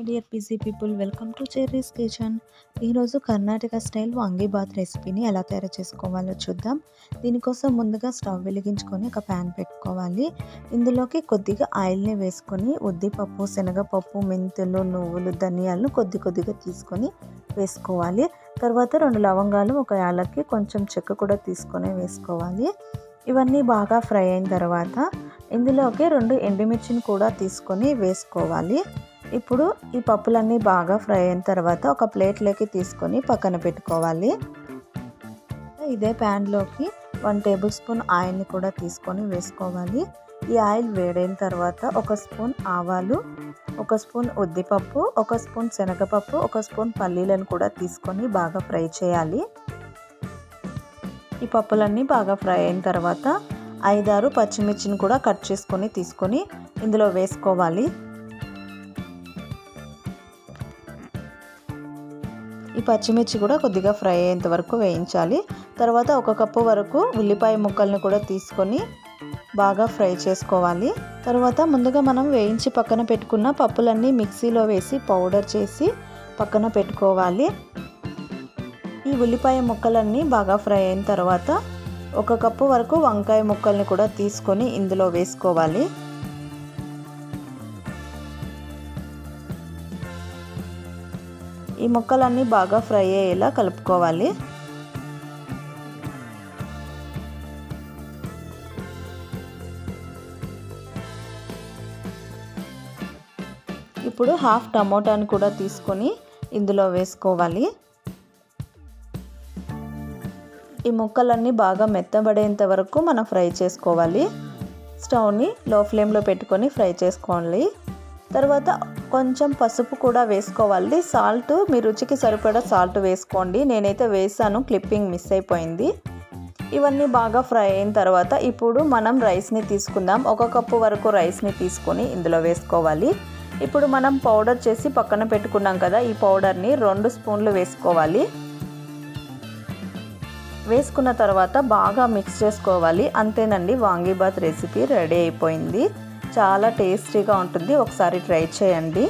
Dear PC people, welcome to cherries kitchen. ఈరోజు Karnataka style vangibath రెసిపీని ఎలా తయారు చేసుకోవాలో చూద్దాం. దీనికోసం ముందుగా స్టవ్ వెలిగించుకొని ఒక ప్యాన్ పెట్టుకోవాలి. ఇందులోకి కొద్దిగా ఆయిల్ని వేసుకొని ఉద్దిపప్పు, శనగపప్పు, మెంతులు, నువ్వులు, ధనియాలను కొద్దిగా తీసుకొని వేసుకోవాలి. తర్వాత 2 లవంగాలు, 1 యాలక్కి, కొంచెం చెక్క కూడా తీసుకొని వేసుకోవాలి. ఇవన్నీ బాగా ఫ్రై అయిన తర్వాత ఇందులోకి 2 ఎండుమిర్చిని కూడా తీసుకొని వేసుకోవాలి. ఇప్పుడు ఈ పప్పులన్నీ బాగా ఫ్రై అయిన తర్వాత ఒక ప్లేట్లోకి తీసుకొని పక్కన పెట్టుకోవాలి. ఇదే ప్యాన్లోకి 1 టేబుల్ స్పూన్ ఆయిల్ని కూడా తీసుకొని వేసుకోవాలి. ఈ ఆయిల్ వేడైన తర్వాత 1 స్పూన్ ఆవాలు, 1 స్పూన్ ఉద్దిపప్పు, 1 స్పూన్ శనగపప్పు, 1 స్పూన్ పల్లీలను కూడా తీసుకొని బాగా ఫ్రై చేయాలి. ఈ పప్పులన్నీ బాగా ఫ్రై అయిన తర్వాత 5-6 పచ్చిమిర్చిని కూడా కట్ చేసుకొని తీసుకొని ఇందులో వేసుకోవాలి. ఈ పచ్చిమిర్చి కూడా కొద్దిగా ఫ్రై అయ్యేంత వరకు వేయించాలి. తర్వాత 1 కప్పు వరకు ఉల్లిపాయ ముక్కల్ని కూడా తీసుకొని బాగా ఫ్రై చేసుకోవాలి. తర్వాత ముందుగా మనం వేయించి పక్కన పెట్టుకున్న పప్పులన్నీ మిక్సీలో వేసి పౌడర్ చేసి పక్కన పెట్టుకోవాలి. ఈ ఉల్లిపాయ ముక్కలన్నీ బాగా ఫ్రై అయిన తర్వాత 1 కప్పు వరకు వంకాయ ముక్కల్ని కూడా తీసుకొని ఇందులో వేసుకోవాలి. ఈ ముక్కలన్నీ బాగా ఫ్రై అయ్యేలా కలుపుకోవాలి. ఇప్పుడు 1/2 టమోటాని కూడా తీసుకొని ఇందులో వేసుకోవాలి. ఈ ముక్కలన్నీ బాగా మెత్తబడేంత వరకు మనం ఫ్రై చేసుకోవాలి. స్టవ్ని లో ఫ్లేమ్లో పెట్టుకొని ఫ్రై చేసుకోవాలి. తర్వాత కొంచెం పసుపు కూడా వేసుకోవాలి. సాల్ట్ మీ రుచికి సరిపడా సాల్ట్ వేసుకోండి. నేనైతే వేసాను, క్లిప్పింగ్ మిస్ అయిపోయింది. ఇవన్నీ బాగా ఫ్రై అయిన తర్వాత ఇప్పుడు మనం రైస్ని తీసుకుందాం. 1 కప్పు వరకు రైస్ని తీసుకొని ఇందులో వేసుకోవాలి. ఇప్పుడు మనం పౌడర్ చేసి పక్కన పెట్టుకున్నాం కదా, ఈ పౌడర్ని 2 స్పూన్లు వేసుకోవాలి. వేసుకున్న తర్వాత బాగా మిక్స్ చేసుకోవాలి. అంతేనండి, వాంగీబాత్ రెసిపీ రెడీ అయిపోయింది. చాలా టేస్టీగా ఉంటుంది. ఒకసారి ట్రై చేయండి.